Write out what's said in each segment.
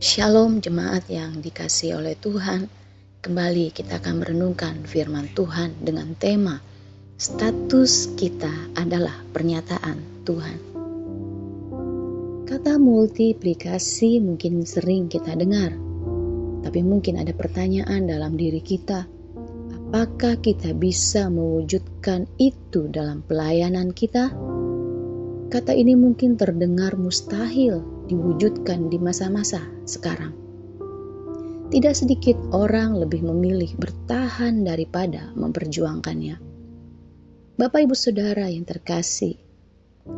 Shalom jemaat yang dikasihi oleh Tuhan. Kembali kita akan merenungkan firman Tuhan dengan tema status kita adalah pernyataan Tuhan. Kata multiplikasi mungkin sering kita dengar, tapi mungkin ada pertanyaan dalam diri kita. Apakah kita bisa mewujudkan itu dalam pelayanan kita? Kata ini mungkin terdengar mustahil diwujudkan di masa-masa sekarang. Tidak sedikit orang lebih memilih bertahan daripada memperjuangkannya. Bapak Ibu Saudara yang terkasih,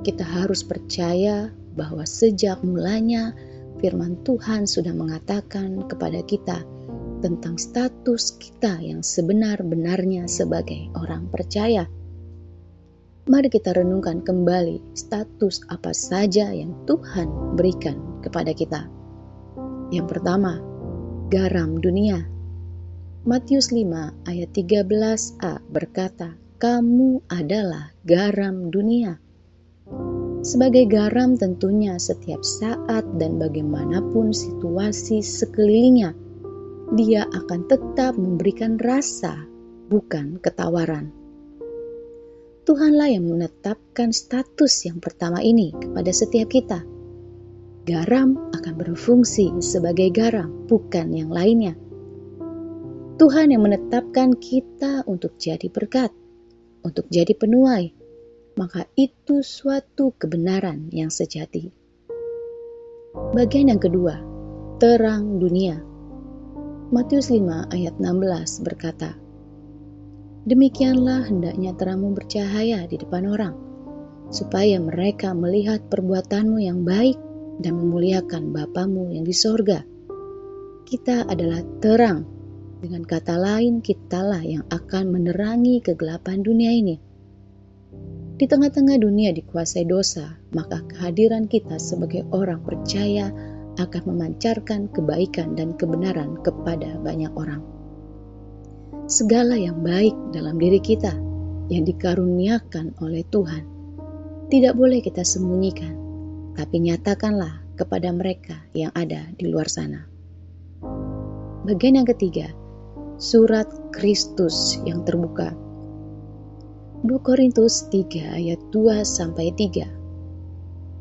kita harus percaya bahwa sejak mulanya firman Tuhan sudah mengatakan kepada kita tentang status kita yang sebenar-benarnya sebagai orang percaya. Mari kita renungkan kembali status apa saja yang Tuhan berikan kepada kita. Yang pertama, garam dunia. Matius 5 ayat 13a berkata, "Kamu adalah garam dunia." Sebagai garam tentunya setiap saat dan bagaimanapun situasi sekelilingnya, dia akan tetap memberikan rasa, bukan ketawaran. Tuhanlah yang menetapkan status yang pertama ini kepada setiap kita. Garam akan berfungsi sebagai garam, bukan yang lainnya. Tuhan yang menetapkan kita untuk jadi berkat, untuk jadi penuai, maka itu suatu kebenaran yang sejati. Bagian yang kedua, terang dunia. Matius 5 ayat 16 berkata, "Demikianlah hendaknya terangmu bercahaya di depan orang, supaya mereka melihat perbuatanmu yang baik dan memuliakan Bapamu yang di sorga." Kita adalah terang. Dengan kata lain, kitalah yang akan menerangi kegelapan dunia ini. Di tengah-tengah dunia dikuasai dosa, maka kehadiran kita sebagai orang percaya akan memancarkan kebaikan dan kebenaran kepada banyak orang. Segala yang baik dalam diri kita yang dikaruniakan oleh Tuhan tidak boleh kita sembunyikan, tapi nyatakanlah kepada mereka yang ada di luar sana. Bagian yang ketiga, surat Kristus yang terbuka. 2 Korintus 3 ayat 2-3.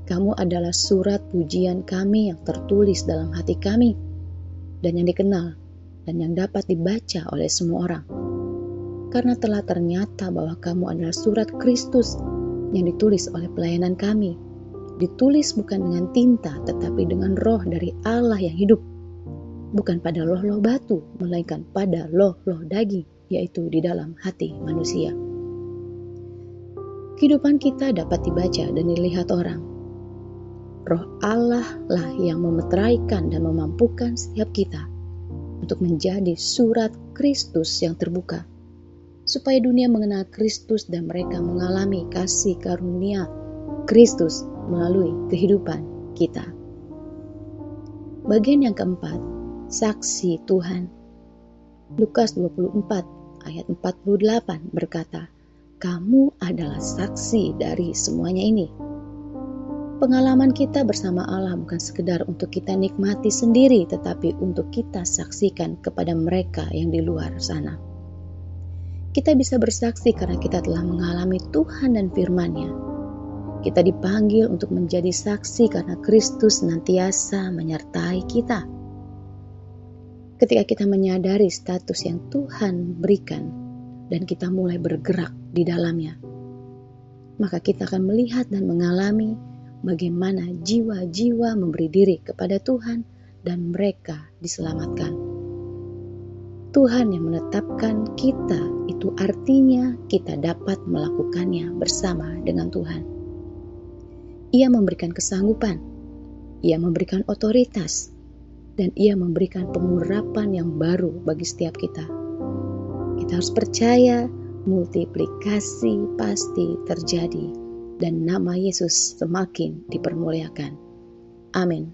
"Kamu adalah surat pujian kami yang tertulis dalam hati kami dan yang dikenal dan yang dapat dibaca oleh semua orang. Karena telah ternyata bahwa kamu adalah surat Kristus yang ditulis oleh pelayanan kami. Ditulis bukan dengan tinta, tetapi dengan roh dari Allah yang hidup. Bukan pada loh-loh batu, melainkan pada loh-loh daging, yaitu di dalam hati manusia." Kehidupan kita dapat dibaca dan dilihat orang. Roh Allah lah yang memeteraikan dan memampukan setiap kita untuk menjadi surat Kristus yang terbuka, supaya dunia mengenal Kristus dan mereka mengalami kasih karunia Kristus melalui kehidupan kita. Bagian yang keempat, saksi Tuhan. Lukas 24 ayat 48 berkata, "Kamu adalah saksi dari semuanya ini." Pengalaman kita bersama Allah bukan sekedar untuk kita nikmati sendiri, tetapi untuk kita saksikan kepada mereka yang di luar sana. Kita bisa bersaksi karena kita telah mengalami Tuhan dan firman-Nya. Kita dipanggil untuk menjadi saksi karena Kristus senantiasa menyertai kita. Ketika kita menyadari status yang Tuhan berikan dan kita mulai bergerak di dalamnya, maka kita akan melihat dan mengalami bagaimana jiwa-jiwa memberi diri kepada Tuhan dan mereka diselamatkan. Tuhan yang menetapkan kita, itu artinya kita dapat melakukannya bersama dengan Tuhan. Ia memberikan kesanggupan, Ia memberikan otoritas, dan Ia memberikan pengurapan yang baru bagi setiap kita. Kita harus percaya multiplikasi pasti terjadi dan nama Yesus semakin dipermuliakan. Amin.